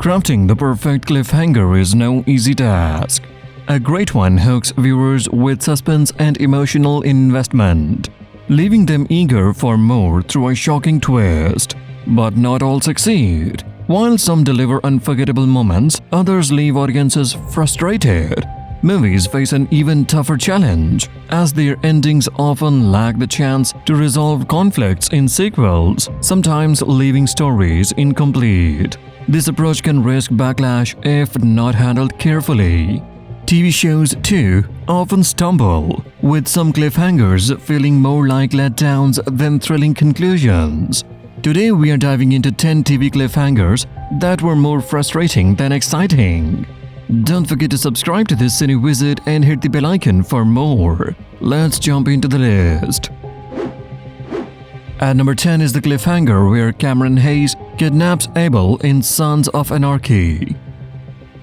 Crafting the perfect cliffhanger is no easy task. A great one hooks viewers with suspense and emotional investment, leaving them eager for more through a shocking twist. But not all succeed. While some deliver unforgettable moments, others leave audiences frustrated. Movies face an even tougher challenge, as their endings often lack the chance to resolve conflicts in sequels, sometimes leaving stories incomplete. This approach can risk backlash if not handled carefully. TV shows, too, often stumble, with some cliffhangers feeling more like letdowns than thrilling conclusions. Today we are diving into 10 TV cliffhangers that were more frustrating than exciting. Don't forget to subscribe to this Cine Wizard and hit the bell icon for more. Let's jump into the list. At number 10 is the cliffhanger where Cameron Hayes kidnaps Abel in Sons of Anarchy.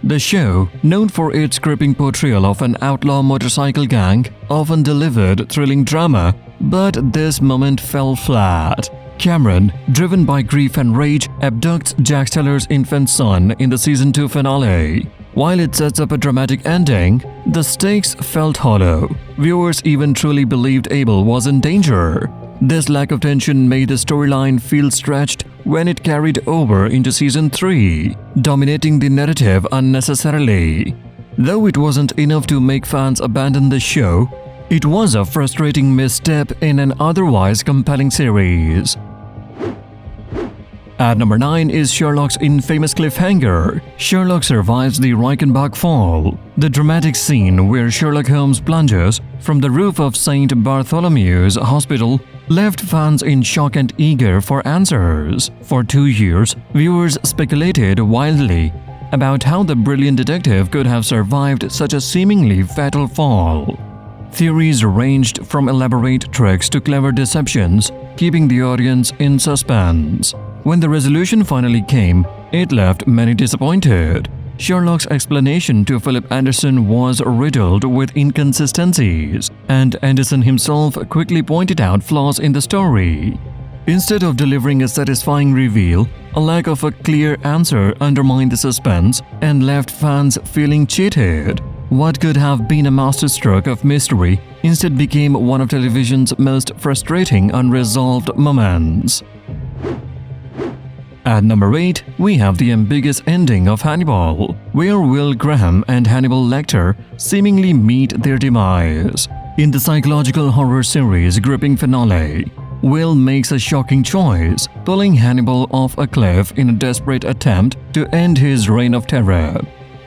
The show, known for its gripping portrayal of an outlaw motorcycle gang, often delivered thrilling drama, but this moment fell flat. Cameron, driven by grief and rage, abducts Jax Teller's infant son in the season 2 finale. While it sets up a dramatic ending, the stakes felt hollow. Viewers even truly believed Abel was in danger. This lack of tension made the storyline feel stretched when it carried over into season 3, dominating the narrative unnecessarily. Though it wasn't enough to make fans abandon the show, it was a frustrating misstep in an otherwise compelling series. At number 9 is Sherlock's infamous cliffhanger. Sherlock survives the Reichenbach fall. The dramatic scene where Sherlock Holmes plunges from the roof of St. Bartholomew's Hospital left fans in shock and eager for answers. For 2 years, viewers speculated wildly about how the brilliant detective could have survived such a seemingly fatal fall. Theories ranged from elaborate tricks to clever deceptions, keeping the audience in suspense. When the resolution finally came, it left many disappointed. Sherlock's explanation to Philip Anderson was riddled with inconsistencies, and Anderson himself quickly pointed out flaws in the story. Instead of delivering a satisfying reveal, a lack of a clear answer undermined the suspense and left fans feeling cheated. What could have been a masterstroke of mystery instead became one of television's most frustrating unresolved moments. At number 8, we have the ambiguous ending of Hannibal, where Will Graham and Hannibal Lecter seemingly meet their demise. In the psychological horror series' gripping finale, Will makes a shocking choice, pulling Hannibal off a cliff in a desperate attempt to end his reign of terror.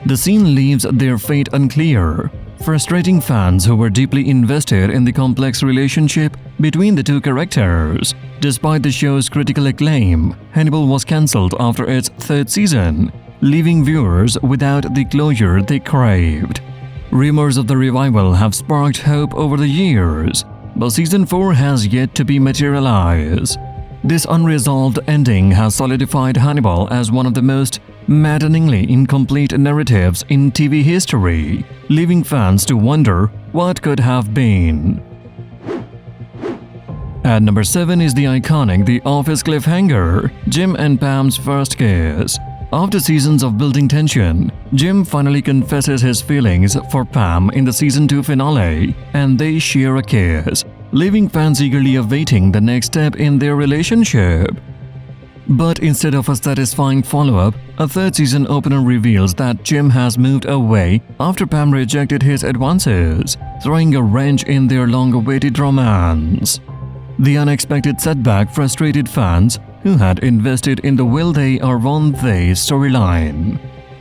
The scene leaves their fate unclear, frustrating fans who were deeply invested in the complex relationship between the two characters. Despite the show's critical acclaim, Hannibal was cancelled after its 3rd season, leaving viewers without the closure they craved. Rumors of the revival have sparked hope over the years, but season 4 has yet to be materialized. This unresolved ending has solidified Hannibal as one of the most maddeningly incomplete narratives in TV history, leaving fans to wonder what could have been. At number 7 is the iconic The Office cliffhanger, Jim and Pam's first kiss. After seasons of building tension, Jim finally confesses his feelings for Pam in the season 2 finale, and they share a kiss, leaving fans eagerly awaiting the next step in their relationship. But instead of a satisfying follow-up, a 3rd season opener reveals that Jim has moved away after Pam rejected his advances, throwing a wrench in their long-awaited romance. The unexpected setback frustrated fans who had invested in the will they or won't they storyline.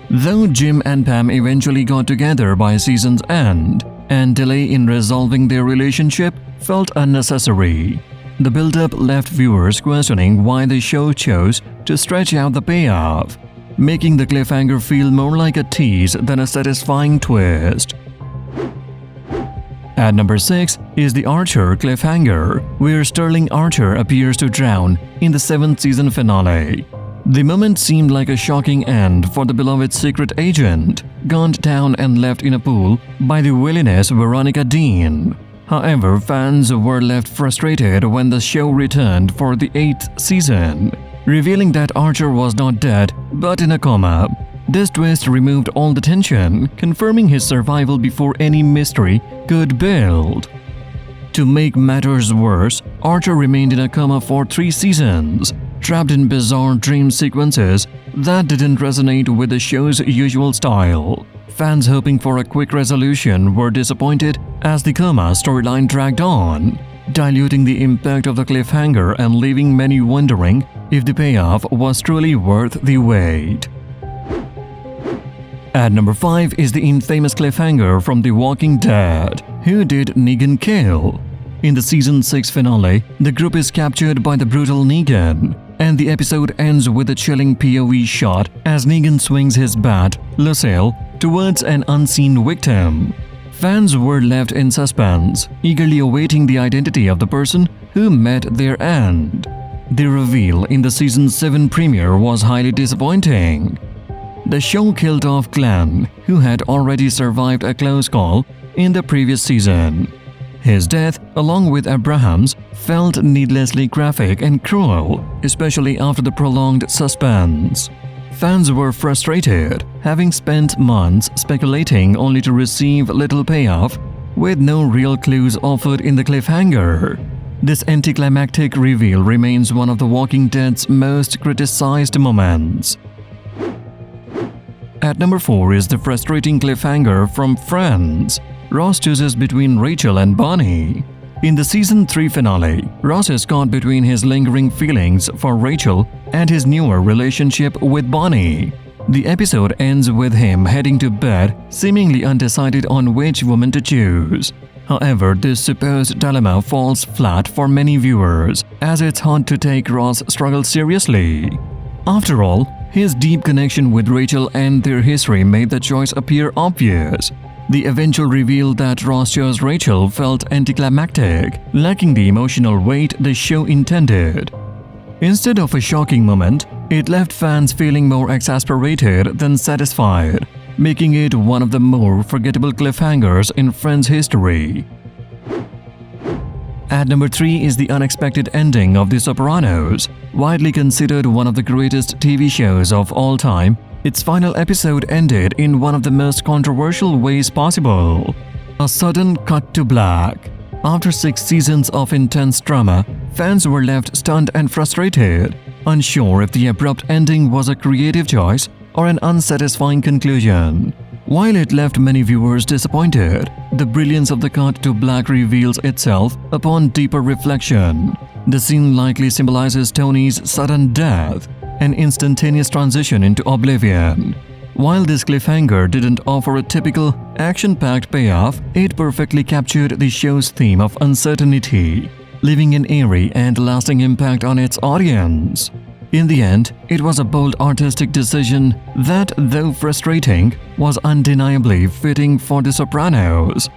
Though Jim and Pam eventually got together by season's end, and delay in resolving their relationship felt unnecessary. The build-up left viewers questioning why the show chose to stretch out the payoff, making the cliffhanger feel more like a tease than a satisfying twist. At number 6 is the Archer cliffhanger, where Sterling Archer appears to drown in the 7th season finale. The moment seemed like a shocking end for the beloved secret agent, gunned down and left in a pool by the villainous Veronica Dean. However, fans were left frustrated when the show returned for the 8th season, revealing that Archer was not dead but in a coma. This twist removed all the tension, confirming his survival before any mystery could build. To make matters worse, Archer remained in a coma for 3 seasons, trapped in bizarre dream sequences that didn't resonate with the show's usual style. Fans hoping for a quick resolution were disappointed as the coma storyline dragged on, diluting the impact of the cliffhanger and leaving many wondering if the payoff was truly worth the wait. At number 5 is the infamous cliffhanger from The Walking Dead. Who did Negan kill? In the season 6 finale, the group is captured by the brutal Negan, and the episode ends with a chilling POV shot as Negan swings his bat, Lucille, towards an unseen victim. Fans were left in suspense, eagerly awaiting the identity of the person who met their end. The reveal in the season 7 premiere was highly disappointing. The show killed off Glenn, who had already survived a close call in the previous season. His death, along with Abraham's, felt needlessly graphic and cruel, especially after the prolonged suspense. Fans were frustrated, having spent months speculating only to receive little payoff, with no real clues offered in the cliffhanger. This anticlimactic reveal remains one of The Walking Dead's most criticized moments. At number 4 is the frustrating cliffhanger from Friends. Ross chooses between Rachel and Bonnie. In the season 3 finale, Ross is caught between his lingering feelings for Rachel and his newer relationship with Bonnie. The episode ends with him heading to bed, seemingly undecided on which woman to choose. However, this supposed dilemma falls flat for many viewers, as it's hard to take Ross' struggle seriously. After all, his deep connection with Rachel and their history made the choice appear obvious. The eventual reveal that Ross chose Rachel felt anticlimactic, lacking the emotional weight the show intended. Instead of a shocking moment, it left fans feeling more exasperated than satisfied, making it one of the more forgettable cliffhangers in Friends history. At number 3 is the unexpected ending of The Sopranos. Widely considered one of the greatest TV shows of all time, its final episode ended in one of the most controversial ways possible. A sudden cut to black. After 6 seasons of intense drama, fans were left stunned and frustrated, unsure if the abrupt ending was a creative choice or an unsatisfying conclusion. While it left many viewers disappointed, the brilliance of the cut to black reveals itself upon deeper reflection. The scene likely symbolizes Tony's sudden death, an instantaneous transition into oblivion. While this cliffhanger didn't offer a typical action-packed payoff, it perfectly captured the show's theme of uncertainty, leaving an eerie and lasting impact on its audience. In the end, it was a bold artistic decision that, though frustrating, was undeniably fitting for The Sopranos.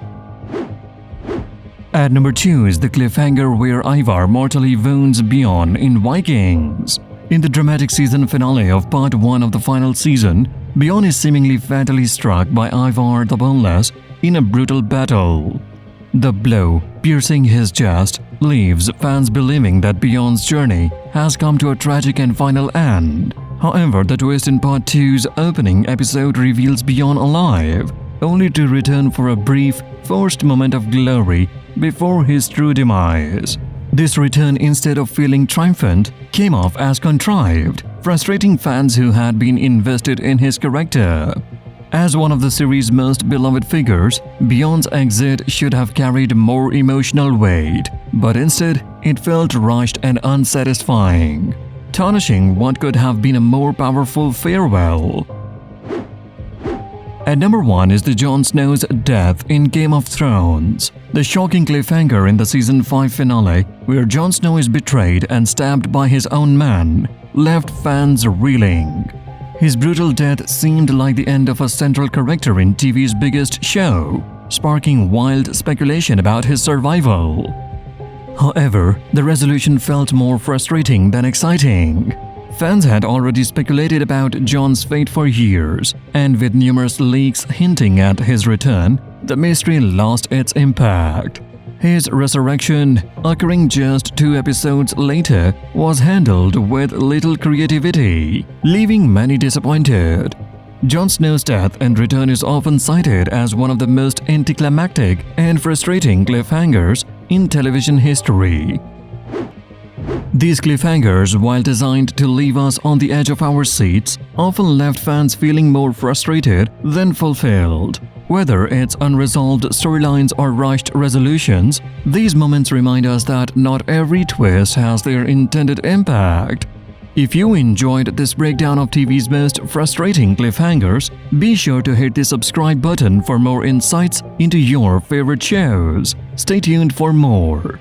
At number 2 is the cliffhanger where Ivar mortally wounds Bjorn in Vikings. In the dramatic season finale of part 1 of the final season, Bjorn is seemingly fatally struck by Ivar the Boneless in a brutal battle. The blow, piercing his chest, leaves fans believing that Bjorn's journey has come to a tragic and final end. However, the twist in part 2's opening episode reveals Bjorn alive, only to return for a brief, forced moment of glory before his true demise. This return, instead of feeling triumphant, came off as contrived, frustrating fans who had been invested in his character. As one of the series' most beloved figures, Bjorn's exit should have carried more emotional weight, but instead, it felt rushed and unsatisfying, tarnishing what could have been a more powerful farewell. At number 1 is the Jon Snow's death in Game of Thrones. The shocking cliffhanger in the season 5 finale, where Jon Snow is betrayed and stabbed by his own man, left fans reeling. His brutal death seemed like the end of a central character in TV's biggest show, sparking wild speculation about his survival. However, the resolution felt more frustrating than exciting. Fans had already speculated about Jon's fate for years, and with numerous leaks hinting at his return, the mystery lost its impact. His resurrection, occurring just 2 episodes later, was handled with little creativity, leaving many disappointed. Jon Snow's death and return is often cited as one of the most anticlimactic and frustrating cliffhangers in television history. These cliffhangers, while designed to leave us on the edge of our seats, often left fans feeling more frustrated than fulfilled. Whether it's unresolved storylines or rushed resolutions, these moments remind us that not every twist has their intended impact. If you enjoyed this breakdown of TV's most frustrating cliffhangers, be sure to hit the subscribe button for more insights into your favorite shows. Stay tuned for more.